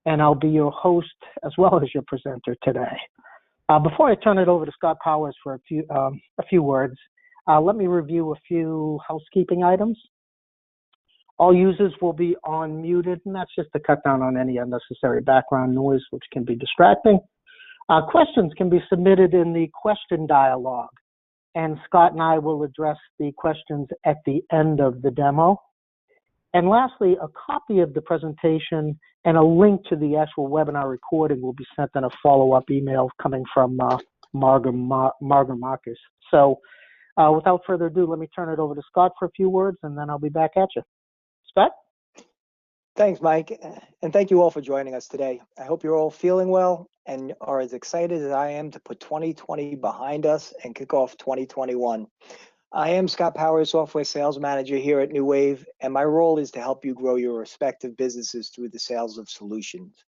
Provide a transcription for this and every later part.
and I'll be your host as well as your presenter today. Before I turn it over to Scott Powers for a few words, let me review a few housekeeping items. All users will be unmuted, and that's just to cut down on any unnecessary background noise, which can be distracting. Questions can be submitted in the question dialogue, and Scott and I will address the questions at the end of the demo. And lastly, a copy of the presentation and a link to the actual webinar recording will be sent in a follow-up email coming from Margaret Marcus. So without further ado, let me turn it over to Scott for a few words, and then I'll be back at you. Scott? Thanks, Mike, and thank you all for joining us today. I hope you're all feeling well and are as excited as I am to put 2020 behind us and kick off 2021. I am Scott Powers, Software Sales Manager here at New Wave, and my role is to help you grow your respective businesses through the sales of solutions.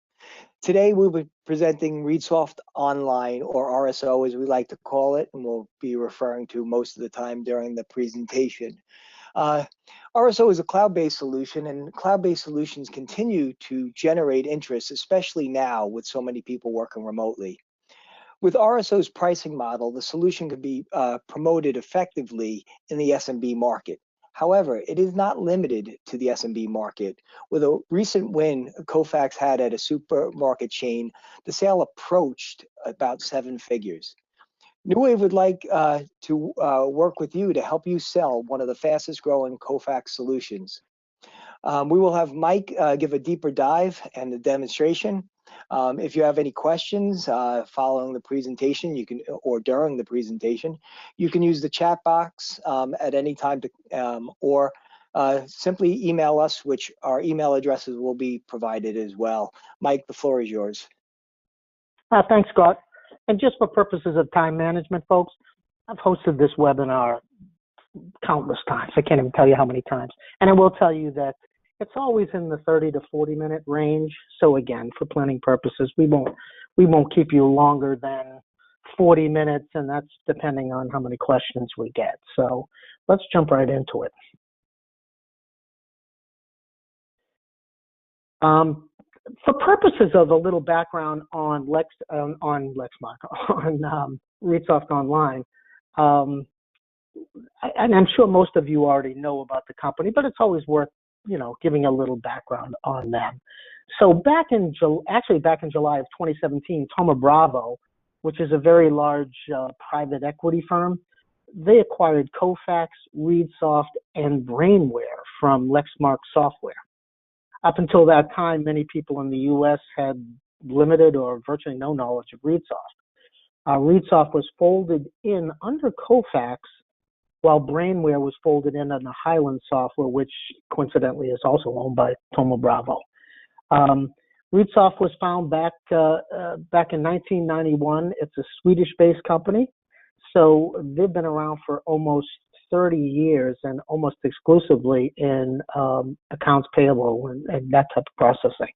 Today, we'll be presenting Redsoft Online, or RSO as we like to call it, and we'll be referring to most of the time during the presentation. RSO is a cloud-based solution, and cloud-based solutions continue to generate interest, especially now with so many people working remotely. With RSO's pricing model, the solution can be promoted effectively in the SMB market. However, it is not limited to the SMB market. With a recent win Kofax had at a supermarket chain, the sale approached about 7 figures. New Wave would like to work with you to help you sell one of the fastest growing Kofax solutions. We will have Mike give a deeper dive and the demonstration. If you have any questions following the presentation, you can, or during the presentation, you can use the chat box at any time or simply email us, which our email addresses will be provided as well. Mike, the floor is yours. Thanks, Scott. And just for purposes of time management, folks, I've hosted this webinar countless times. I can't even tell you how many times. And I will tell you that it's always in the 30 to 40-minute range. So again, for planning purposes, we won't keep you longer than 40 minutes, and that's depending on how many questions we get. So let's jump right into it. For purposes of a little background on Redsoft Online, and I'm sure most of you already know about the company, but it's always worth giving a little background on them. So back in July of 2017, Thoma Bravo, which is a very large private equity firm, they acquired Kofax, Redsoft, and Brainware from Lexmark Software. Up until that time, many people in the U.S. had limited or virtually no knowledge of Redsoft. Redsoft was folded in under Kofax, while Brainware was folded in under Highland Software, which coincidentally is also owned by Thoma Bravo. Redsoft was found back in 1991. It's a Swedish-based company, so they've been around for almost 30 years and almost exclusively in accounts payable and that type of processing.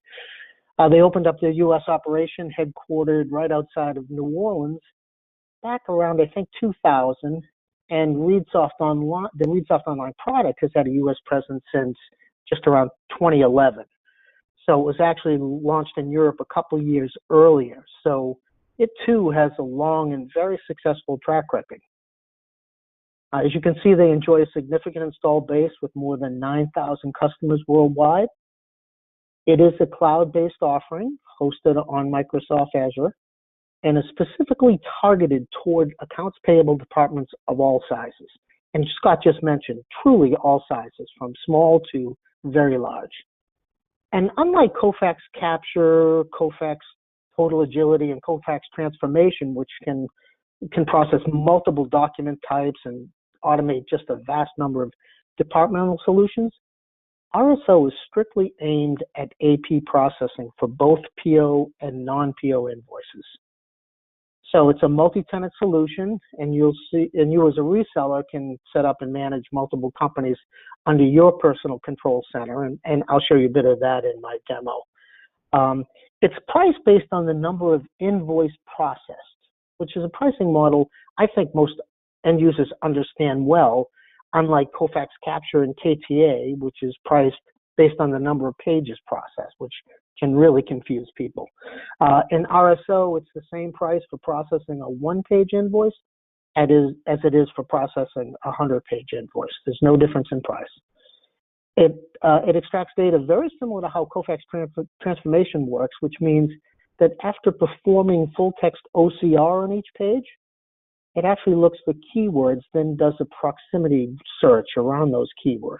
They opened up their U.S. operation, headquartered right outside of New Orleans, back around, I think, 2000. And the Redsoft Online product has had a U.S. presence since just around 2011. So it was actually launched in Europe a couple years earlier. So it too has a long and very successful track record. As you can see, they enjoy a significant install base with more than 9,000 customers worldwide. It is a cloud-based offering hosted on Microsoft Azure and is specifically targeted toward accounts payable departments of all sizes. And Scott just mentioned, truly all sizes, from small to very large. And unlike Kofax Capture, Kofax Total Agility, and Kofax Transformation, which can process multiple document types and automate just a vast number of departmental solutions, RSO is strictly aimed at AP processing for both PO and non-PO invoices. So it's a multi-tenant solution, and you as a reseller can set up and manage multiple companies under your personal control center, and I'll show you a bit of that in my demo. It's priced based on the number of invoices processed, which is a pricing model I think most end users understand well, unlike Kofax Capture and KTA, which is priced based on the number of pages processed, which can really confuse people. In RSO, it's the same price for processing a one-page invoice as it is for processing a 100-page invoice. There's no difference in price. It extracts data very similar to how Kofax transformation works, which means that after performing full text OCR on each page, it actually looks for keywords, then does a proximity search around those keywords.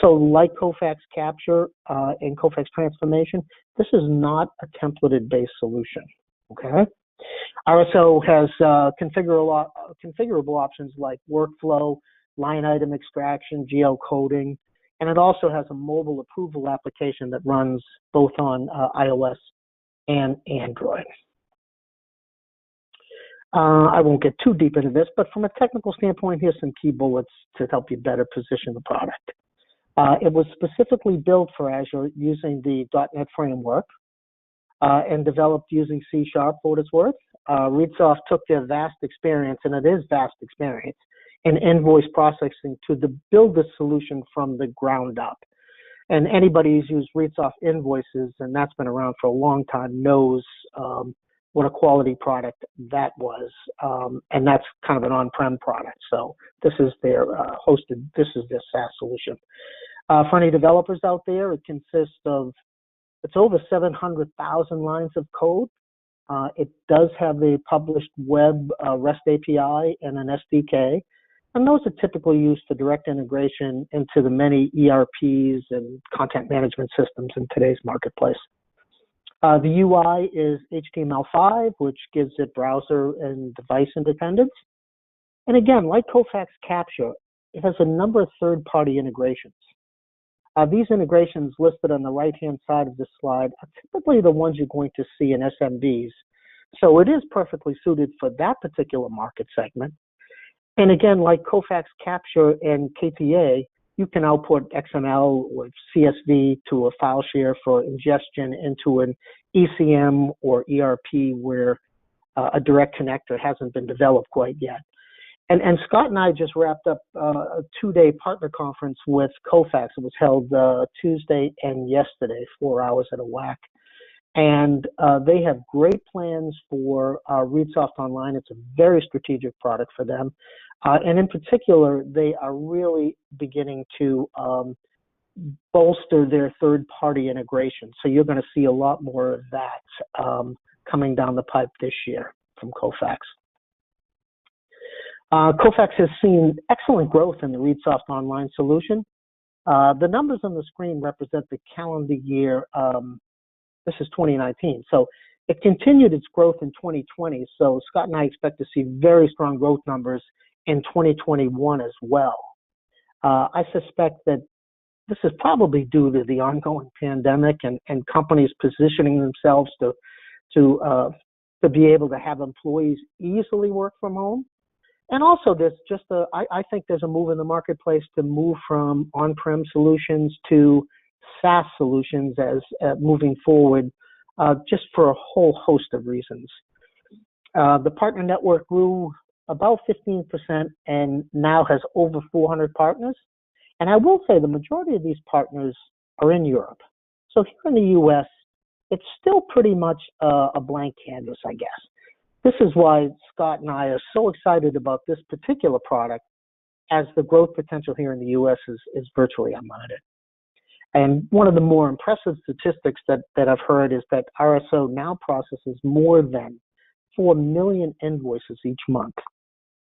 So like Kofax Capture and Kofax Transformation, this is not a templated-based solution, okay? RSO has configurable options like workflow, line item extraction, geocoding, and it also has a mobile approval application that runs both on iOS and Android. I won't get too deep into this, but from a technical standpoint, here's some key bullets to help you better position the product. It was specifically built for Azure using the .NET framework and developed using C# for what it's worth. Redsoft took their vast experience, and it is vast experience, in invoice processing to build this solution from the ground up. And anybody who's used Redsoft Invoices, and that's been around for a long time, knows what a quality product that was. And that's kind of an on-prem product. So this is their this is their SaaS solution. For any developers out there, it consists of, it's over 700,000 lines of code. It does have a published web REST API and an SDK. And those are typically used for direct integration into the many ERPs and content management systems in today's marketplace. The UI is HTML5, which gives it browser and device independence. And again, like Kofax Capture, it has a number of third-party integrations. These integrations listed on the right-hand side of this slide are typically the ones you're going to see in SMBs. So it is perfectly suited for that particular market segment. And again, like Kofax Capture and KTA, you can output XML or CSV to a file share for ingestion into an ECM or ERP where a direct connector hasn't been developed quite yet. And Scott and I just wrapped up a 2-day partner conference with Kofax. It was held Tuesday and yesterday, 4 hours at a whack. And they have great plans for Redsoft Online. It's a very strategic product for them. And in particular, they are really beginning to bolster their third-party integration. So you're going to see a lot more of that coming down the pipe this year from Kofax. Kofax has seen excellent growth in the Redsoft Online solution. The numbers on the screen represent the calendar year. This is 2019. So it continued its growth in 2020. So Scott and I expect to see very strong growth numbers in 2021 as well. I suspect that this is probably due to the ongoing pandemic and companies positioning themselves to be able to have employees easily work from home. And also, there's just I think there's a move in the marketplace to move from on-prem solutions to SaaS solutions as moving forward, just for a whole host of reasons. The partner network grew about 15% and now has over 400 partners. And I will say the majority of these partners are in Europe. So here in the US, it's still pretty much a blank canvas, I guess. This is why Scott and I are so excited about this particular product, as the growth potential here in the US is virtually unlimited. And one of the more impressive statistics that I've heard is that RSO now processes more than 4 million invoices each month.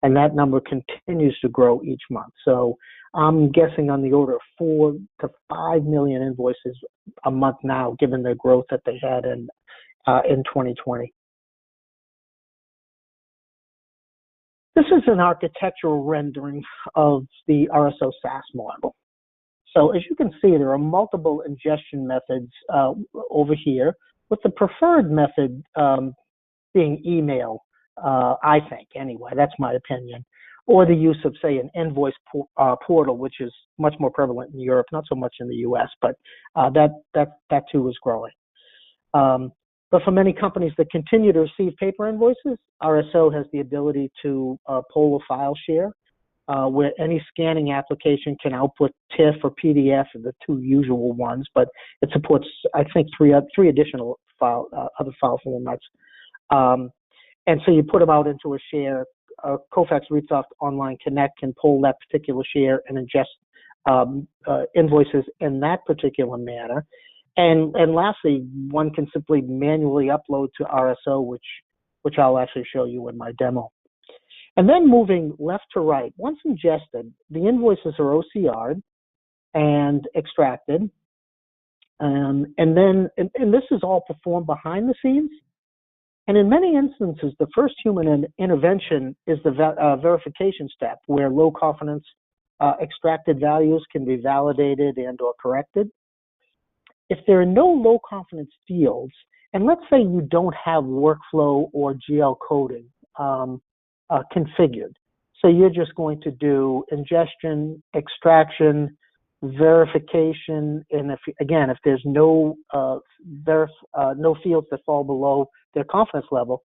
And that number continues to grow each month. So I'm guessing on the order of 4 to 5 million invoices a month now, given the growth that they had in 2020. This is an architectural rendering of the RSO SaaS model. So as you can see, there are multiple ingestion methods over here, with the preferred method being email, I think, anyway, that's my opinion, or the use of, say, an invoice portal, which is much more prevalent in Europe, not so much in the US, but that too is growing. But for many companies that continue to receive paper invoices, RSO has the ability to pull a file share. where any scanning application can output TIFF or PDF are the two usual ones, but it supports, I think, three additional other file formats. And so you put them out into a share. Kofax Redsoft Online Connect can pull that particular share and ingest invoices in that particular manner. And lastly, one can simply manually upload to RSO, which I'll actually show you in my demo. And then moving left to right, once ingested, the invoices are OCR'd and extracted. And this is all performed behind the scenes. And in many instances, the first human intervention is the verification step, where low confidence extracted values can be validated and or corrected. If there are no low confidence fields, and let's say you don't have workflow or GL coding configured, so you're just going to do ingestion, extraction, verification, and if there's no fields that fall below their confidence level,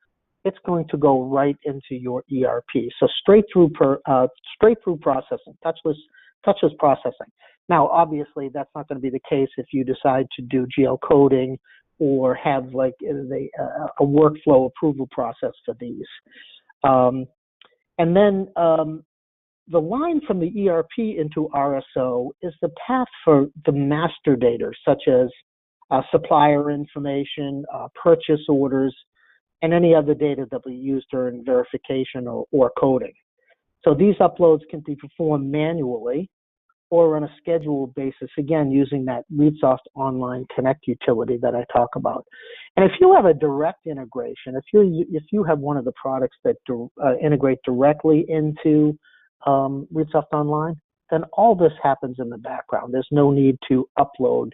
it's going to go right into your ERP. So straight through processing, touchless processing. Now, obviously, that's not going to be the case if you decide to do GL coding or have like a workflow approval process for these. And then the line from the ERP into RSO is the path for the master data, such as supplier information, purchase orders, and any other data that we use during verification or coding. So these uploads can be performed manually or on a scheduled basis, again, using that Redsoft Online Connect utility that I talk about. And if you have a direct integration, if you have one of the products that integrate directly into Redsoft Online, then all this happens in the background. There's no need to upload.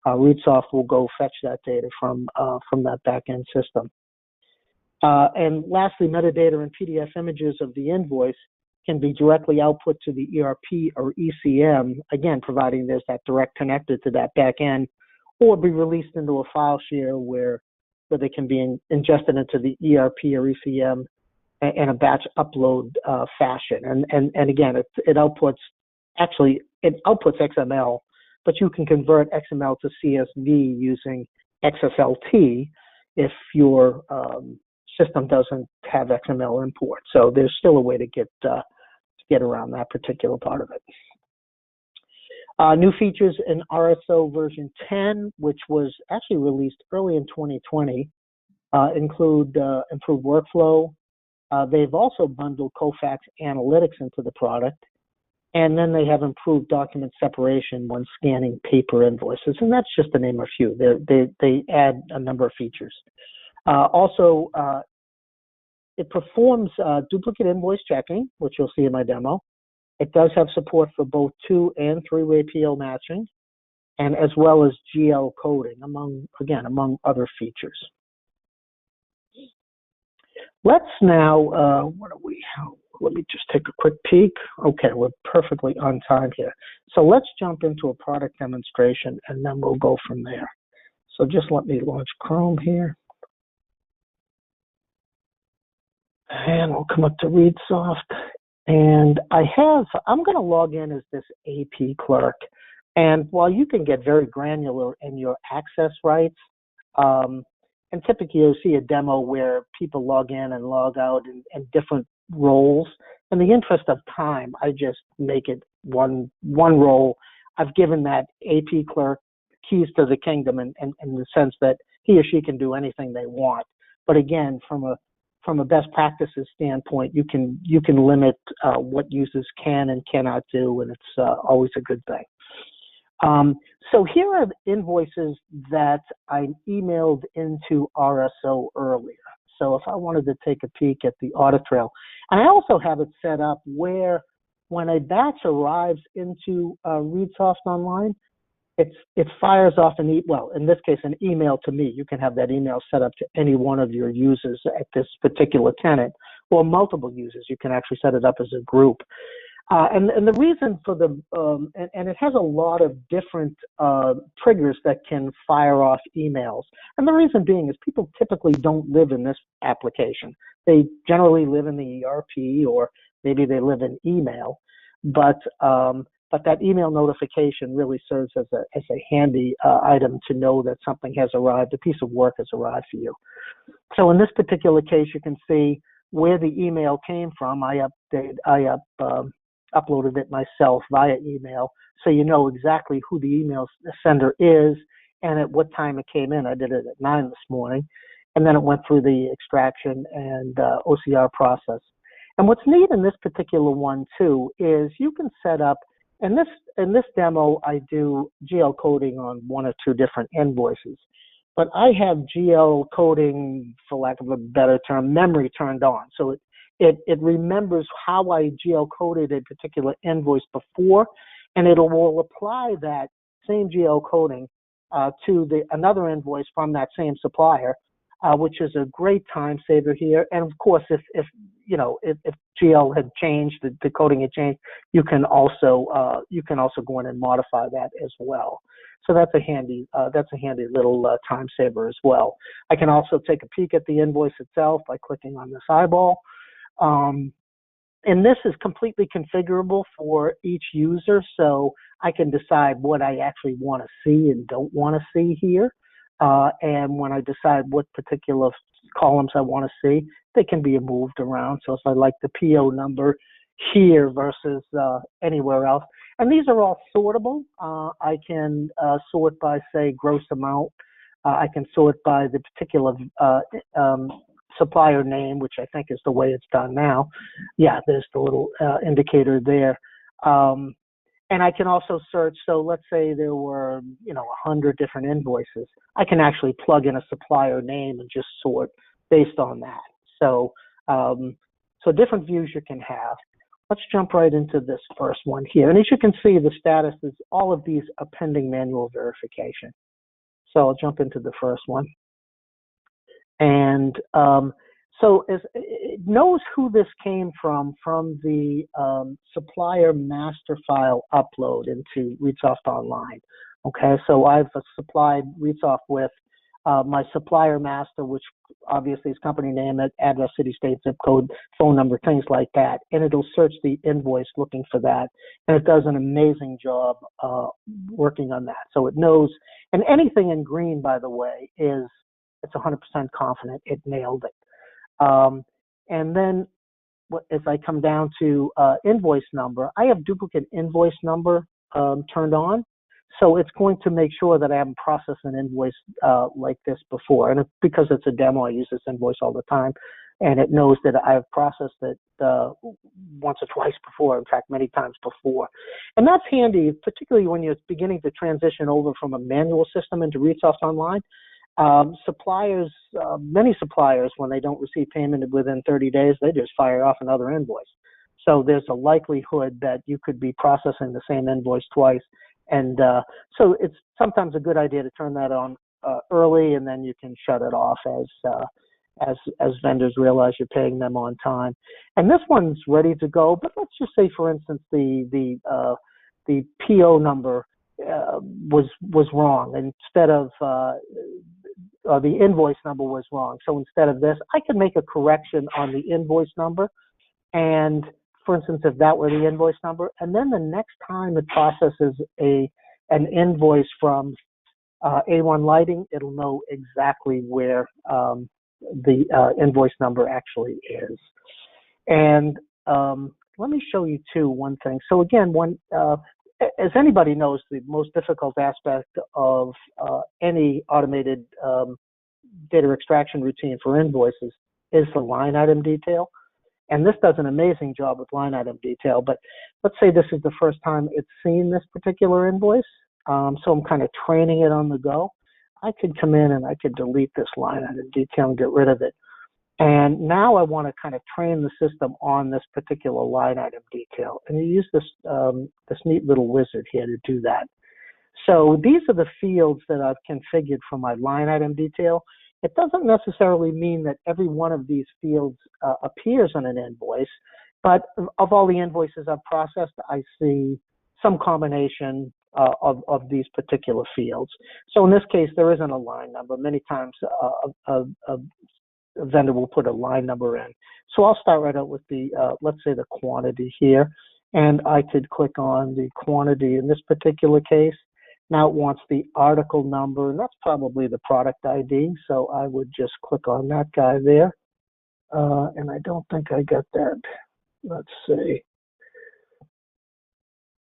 Redsoft will go fetch that data from that backend system. And lastly, metadata and PDF images of the invoice can be directly output to the ERP or ECM, again, providing there's that direct connected to that backend, or be released into a file share where they can be ingested into the ERP or ECM in a batch upload fashion. And again, it outputs XML, but you can convert XML to CSV using XSLT if your system doesn't have XML import. So there's still a way to get around that particular part of it. New features in RSO version 10, which was actually released early in 2020, include improved workflow. They've also bundled Kofax Analytics into the product, and then they have improved document separation when scanning paper invoices, and that's just to name a few. They add a number of features. Also, it performs duplicate invoice checking, which you'll see in my demo. It does have support for both 2- and 3-way PO matching, and as well as GL coding, among other features. Let's now, let me just take a quick peek. Okay, we're perfectly on time here. So let's jump into a product demonstration, and then we'll go from there. So just let me launch Chrome here. And we'll come up to Redsoft. And I'm going to log in as this AP clerk. And while you can get very granular in your access rights, and typically you'll see a demo where people log in and log out in different roles. In the interest of time, I just make it one role. I've given that AP clerk keys to the kingdom in the sense that he or she can do anything they want. But again, from a best practices standpoint, you can limit what users can and cannot do, and it's always a good thing. So here are the invoices that I emailed into RSO earlier. So if I wanted to take a peek at the audit trail, and I also have it set up where when a batch arrives into Redsoft Online, it fires off in this case, an email to me. You can have that email set up to any one of your users at this particular tenant, or multiple users. You can actually set it up as a group. And the reason for and it has a lot of different triggers that can fire off emails. And the reason being is people typically don't live in this application. They generally live in the ERP, or maybe they live in email. but that email notification really serves as a handy item to know that something has arrived, a piece of work has arrived for you. So in this particular case, you can see where the email came from. I uploaded it myself via email, so you know exactly who the email sender is and at what time it came in. I did it at 9 this morning, and then it went through the extraction and OCR process. And what's neat in this particular one too is you can set up, and in this demo I do GL coding on 1 or 2 different invoices, but I have GL coding, for lack of a better term, memory turned on. So it remembers how I GL coded a particular invoice before, and it will apply that same GL coding to another invoice from that same supplier, which is a great time saver here. And of course, if GL had changed, the coding had changed, you can also go in and modify that as well. So that's a handy little time saver as well. I can also take a peek at the invoice itself by clicking on this eyeball. And this is completely configurable for each user, so I can decide what I actually want to see and don't want to see here. And when I decide what particular columns I want to see, they can be moved around. So if I like the PO number here versus anywhere else, and these are all sortable. I can sort by, say, gross amount. I can sort by the particular supplier name, which I think is the way it's done now. Yeah, there's the little indicator there. And I can also search. So let's say there were, 100 different invoices. I can actually plug in a supplier name and just sort based on that. So, so different views you can have. Let's jump right into this first one here. And as you can see, the status is all of these are pending manual verification. So I'll jump into the first one. And so it knows who this came from the supplier master file upload into Redsoft Online. Okay, so I've supplied Redsoft with my supplier master, which obviously is company name, address, city, state, zip code, phone number, things like that. And it'll search the invoice looking for that. And it does an amazing job working on that. So it knows, and anything in green, by the way, it's 100% confident it nailed it. And then as I come down to invoice number, I have duplicate invoice number turned on. So it's going to make sure that I haven't processed an invoice like this before. And because it's a demo, I use this invoice all the time. And it knows that I've processed it once or twice before, in fact, many times before. And that's handy, particularly when you're beginning to transition over from a manual system into Redsoft Online. Suppliers, many suppliers, when they don't receive payment within 30 days, they just fire off another invoice. So there's a likelihood that you could be processing the same invoice twice. And so it's sometimes a good idea to turn that on early, and then you can shut it off as vendors realize you're paying them on time. And this one's ready to go, but let's just say, for instance, the PO number was wrong. Instead of the invoice number was wrong. So instead of this, I can make a correction on the invoice number. And for instance, if that were the invoice number, and then the next time it processes an invoice from A1 Lighting, it'll know exactly where the invoice number actually is. And let me show you too one thing. So again, as anybody knows, the most difficult aspect of any automated data extraction routine for invoices is the line item detail. And this does an amazing job with line item detail. But let's say this is the first time it's seen this particular invoice. So I'm kind of training it on the go. I could come in and I could delete this line item detail and get rid of it. And now I want to kind of train the system on this particular line item detail. And you use this neat little wizard here to do that. So these are the fields that I've configured for my line item detail. It doesn't necessarily mean that every one of these fields appears on an invoice, but of all the invoices I've processed, I see some combination of these particular fields. So in this case, there isn't a line number. Many times a vendor will put a line number in. So I'll start right out with the, let's say, the quantity here. and I could click on the quantity in this particular case. Now it wants the article number, and that's probably the product ID, so I would just click on that guy there. And I don't think I got that. Let's see.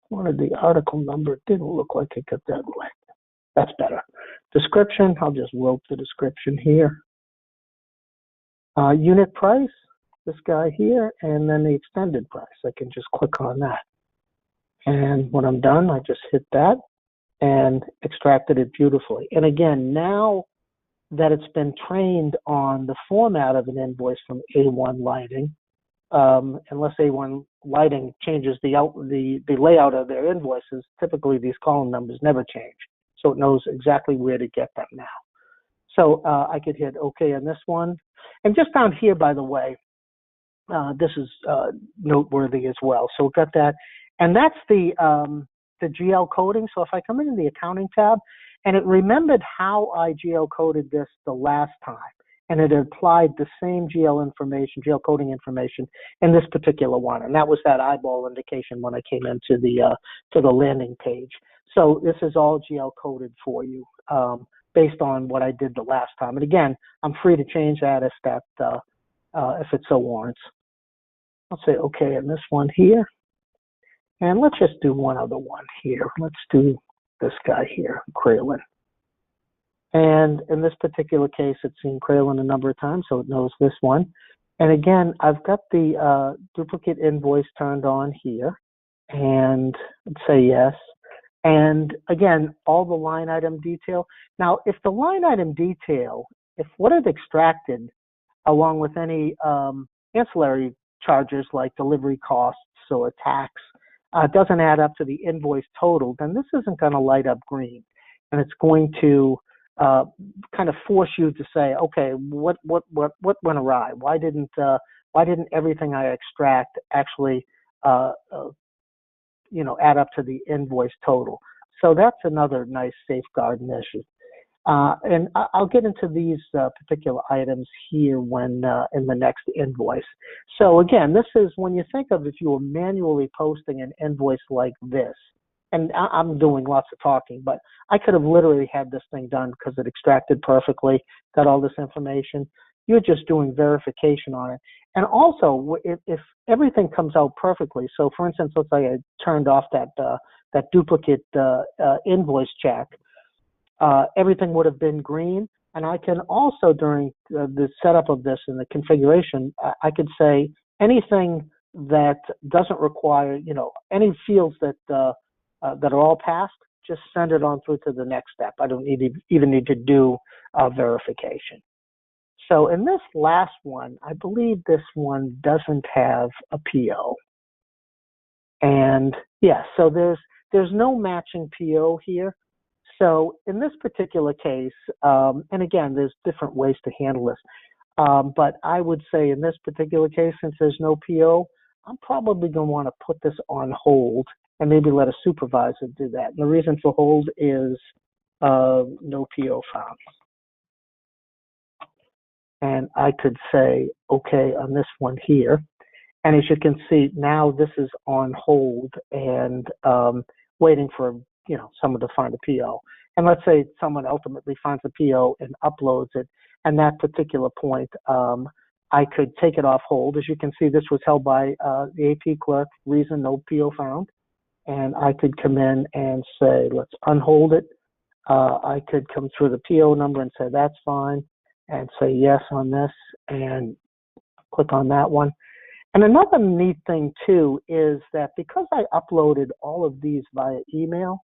Wanted the article number. It didn't look like it got that way. That's better. Description, I'll just rope the description here. Unit price, this guy here, and then the extended price. I can just click on that. And when I'm done, I just hit that and extracted it beautifully. And again, now that it's been trained on the format of an invoice from A1 Lighting, unless A1 Lighting changes the layout of their invoices, typically these column numbers never change. So it knows exactly where to get them now. So I could hit OK on this one. And just down here, by the way, this is noteworthy as well. So we've got that. And that's the GL coding. So if I come into the accounting tab, and it remembered how I GL coded this the last time, and it applied the same GL coding information in this particular one. And that was that eyeball indication when I came into to the landing page. So this is all GL coded for you based on what I did the last time. And again, I'm free to change that if it so warrants. I'll say OK on this one here. And let's just do one other one here. Let's do this guy here, Kralin. And in this particular case, it's seen Kralin a number of times, so it knows this one. And again, I've got the duplicate invoice turned on here. And let's say yes. And again, all the line item detail. Now, if the line item detail, if what it extracted, along with any ancillary charges like delivery costs or tax, doesn't add up to the invoice total, then this isn't going to light up green. And it's going to kind of force you to say, okay, what went awry? Why didn't everything I extract actually add up to the invoice total? So that's another nice safeguard measure. And I'll get into these particular items here when in the next invoice. So again, this is when you think of if you were manually posting an invoice like this, and I'm doing lots of talking, but I could have literally had this thing done because it extracted perfectly, got all this information. You're just doing verification on it. And also, if everything comes out perfectly, so for instance, let's say I turned off that duplicate invoice check, everything would have been green. And I can also, during the setup of this and the configuration, I could say anything that doesn't require, any fields that are all passed, just send it on through to the next step. I don't even need to do verification. So in this last one, I believe this one doesn't have a PO. And yeah, so there's no matching PO here. So in this particular case, and again, there's different ways to handle this, but I would say in this particular case, since there's no PO, I'm probably going to want to put this on hold and maybe let a supervisor do that. And the reason for hold is no PO found. And I could say, okay, on this one here. And as you can see, now this is on hold and waiting for, someone to find a PO. And let's say someone ultimately finds a PO and uploads it. And that particular point, I could take it off hold. As you can see, this was held by the AP clerk, reason no PO found. And I could come in and say, let's unhold it. I could come through the PO number and say, that's fine, and say yes on this and click on that one. And another neat thing too is that because I uploaded all of these via email,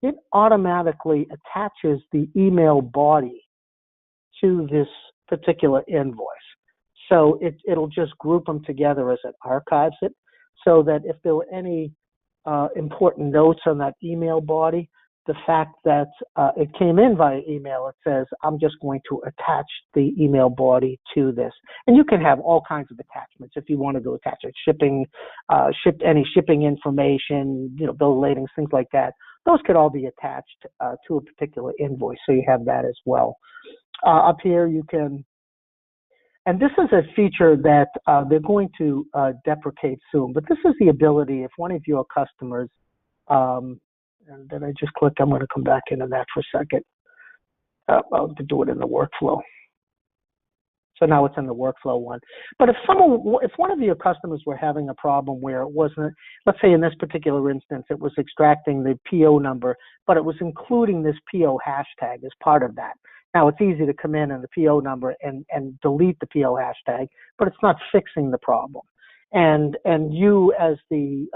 it automatically attaches the email body to this particular invoice. So it'll just group them together as it archives it, so that if there were any important notes on that email body, the fact that it came in via email, it says, I'm just going to attach the email body to this. And you can have all kinds of attachments if you want to go attach it, any shipping information, bill of ladings, things like that. Those could all be attached to a particular invoice, so you have that as well. Up here, you can, and this is a feature that they're going to deprecate soon. But this is the ability, if one of your customers, and then I just click, I'm going to come back into that for a second. I'll do it in the workflow. So now it's in the workflow one. But if one of your customers were having a problem where it wasn't, let's say in this particular instance, it was extracting the PO number, but it was including this PO hashtag as part of that. Now it's easy to come in the PO number and delete the PO hashtag, but it's not fixing the problem. And you as the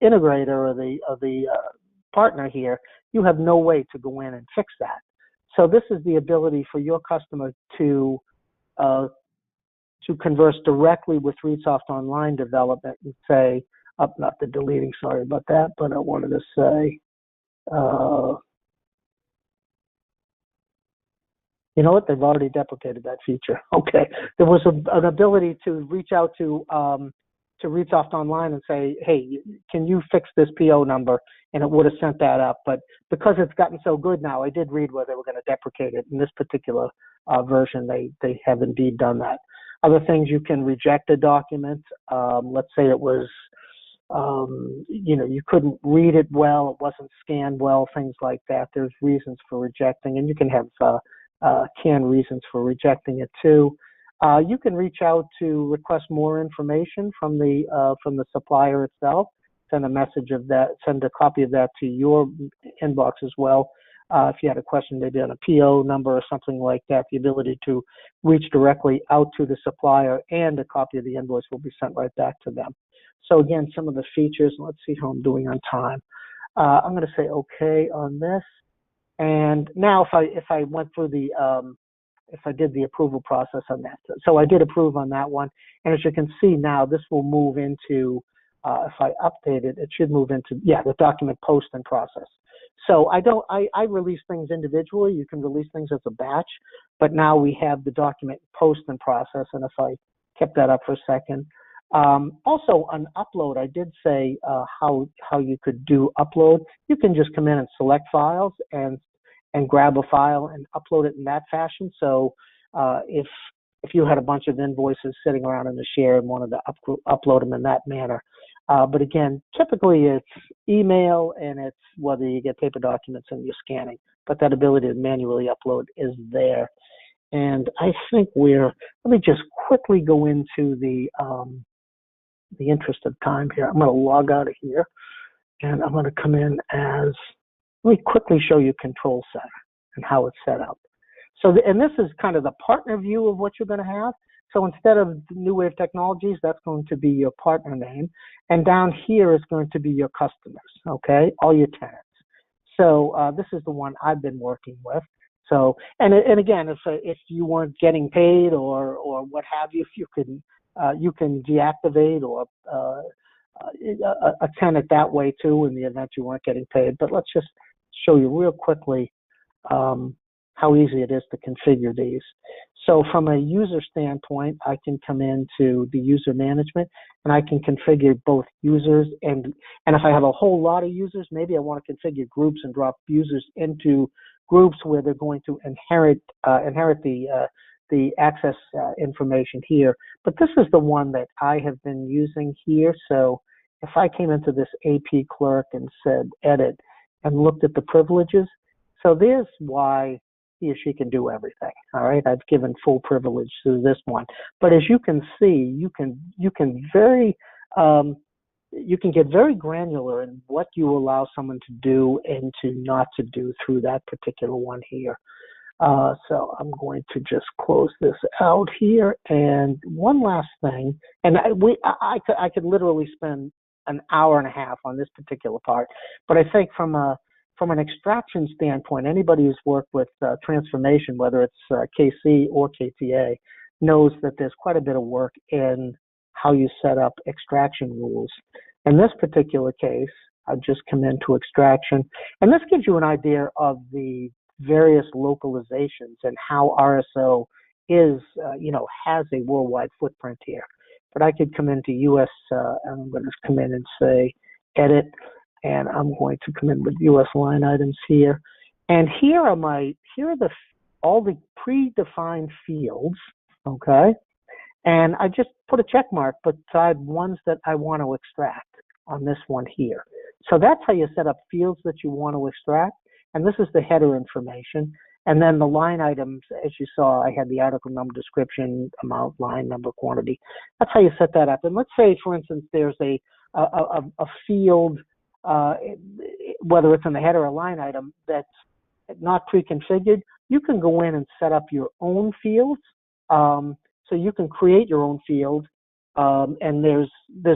integrator or the partner here, you have no way to go in and fix that. So this is the ability for your customer to converse directly with Redsoft Online Development and say, not the deleting, sorry about that, but I wanted to say, you know what, they've already deprecated that feature. Okay, there was an ability to reach out to Redsoft Online and say, hey, can you fix this PO number? And it would have sent that up. But because it's gotten so good now, I did read where they were going to deprecate it. In this particular version, they have indeed done that. Other things, you can reject a document. Let's say it was, you couldn't read it well, it wasn't scanned well, things like that. There's reasons for rejecting, and you can have canned reasons for rejecting it too. You can reach out to request more information from the supplier itself. Send a message of that. Send a copy of that to your inbox as well. If you had a question maybe on a PO number or something like that, the ability to reach directly out to the supplier and a copy of the invoice will be sent right back to them. So again, some of the features. Let's see how I'm doing on time. I'm going to say okay on this. And now if I went through if I did the approval process on that. So I did approve on that one. And as you can see now, this will move into, if I update it, it should move into, the document post and process. So I release things individually. You can release things as a batch, but now we have the document post and process. And if I kept that up for a second. Also on upload, I did say how you could do upload. You can just come in and select files and grab a file and upload it in that fashion. So if you had a bunch of invoices sitting around in the share and wanted to upload them in that manner. But again, typically it's email and it's whether you get paper documents and you're scanning, but that ability to manually upload is there. And I think let me just quickly go into the interest of time here. I'm going to log out of here and I'm going to come in let me quickly show you Control Center and how it's set up. So, and this is kind of the partner view of what you're going to have. So instead of New Wave Technologies, that's going to be your partner name. And down here is going to be your customers, okay? All your tenants. So this is the one I've been working with. So, and again, if you weren't getting paid or what have you, if you can deactivate or a tenant that way too in the event you weren't getting paid. But let's just show you real quickly how easy it is to configure these. So from a user standpoint, I can come into the user management and I can configure both users and if I have a whole lot of users, maybe I want to configure groups and drop users into groups where they're going to inherit the access information here. But this is the one that I have been using here. So if I came into this AP clerk and said edit and looked at the privileges, so there's why he or she can do everything. All right, I've given full privilege to this one. But as you can see, you can get very granular in what you allow someone to do and to not to do through that particular one here. So I'm going to just close this out here. And one last thing, and I could literally spend an hour and a half on this particular part, but I think from an extraction standpoint, anybody who's worked with transformation, whether it's KC or KTA, knows that there's quite a bit of work in how you set up extraction rules. In this particular case, I've just come into extraction, and this gives you an idea of the various localizations and how RSO is, has a worldwide footprint here. But I could come into US, I'm going to come in and say edit, and I'm going to come in with US line items here. And here are all the predefined fields Okay. And I just put a check mark beside ones that I want to extract on this one here. So that's how you set up fields that you want to extract. And this is the header information. And then the line items, as you saw, I had the article number, description, amount, line number, quantity. That's how you set that up. And let's say, for instance, there's a field, whether it's in the header or line item, that's not pre-configured. You can go in and set up your own fields. So you can create your own field, and there's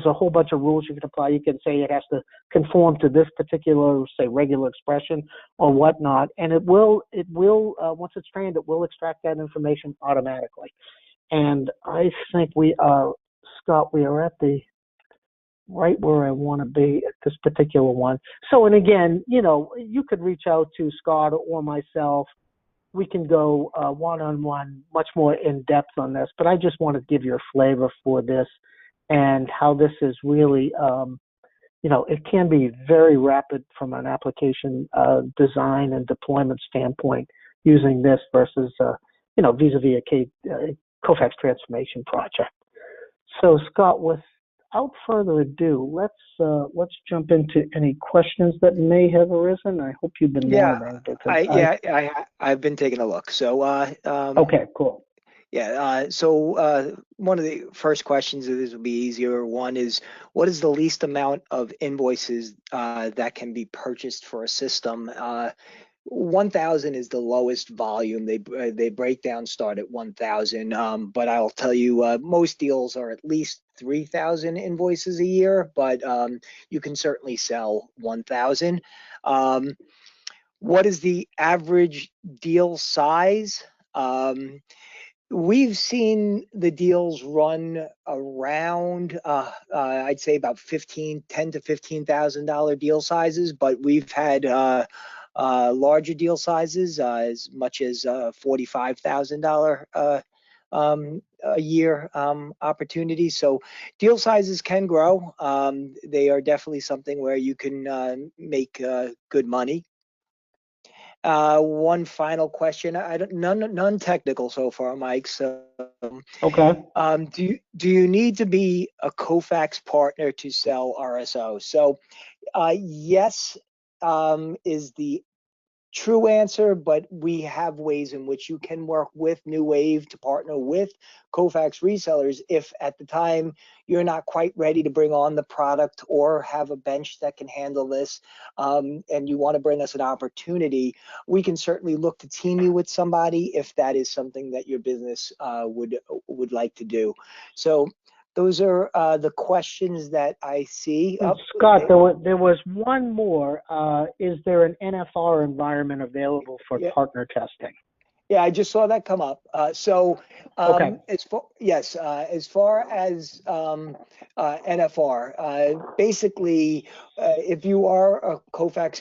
a whole bunch of rules you can apply. You can say it has to conform to this particular, say, regular expression or whatnot, and it will once it's trained, it will extract that information automatically. And I think we are, Scott, we are at the right where I want to be at this particular one. So, and again, you could reach out to Scott or myself. We can go one-on-one, much more in depth on this, but I just want to give you a flavor for this and how this is really, it can be very rapid from an application design and deployment standpoint using this versus, vis-a-vis a Kofax transformation project. So, Scott, without further ado, let's jump into any questions that may have arisen. I hope you've been monitoring. I've been taking a look. So okay, cool. Yeah. So one of the first questions of this will be easier. One is, what is the least amount of invoices that can be purchased for a system? 1,000 is the lowest volume. They break down, start at 1,000. But I'll tell you, most deals are at least 3,000 invoices a year, but you can certainly sell 1,000. What is the average deal size? We've seen the deals run around, I'd say about $10,000 to $15,000 deal sizes, but we've had larger deal sizes, as much as $45,000 a year opportunities. So deal sizes can grow. They are definitely something where you can make good money. One final question. None technical so far, Mike. So, okay. Do you need to be a Kofax partner to sell RSO? So, yes, is the true answer, but we have ways in which you can work with New Wave to partner with Kofax resellers if at the time you're not quite ready to bring on the product or have a bench that can handle this, and you want to bring us an opportunity. We can certainly look to team you with somebody if that is something that your business would like to do. So those are the questions that I see. Scott, there was one more. Is there an NFR environment available for partner testing? Yeah, I just saw that come up. Okay. As far as NFR, basically, if you are a Kofax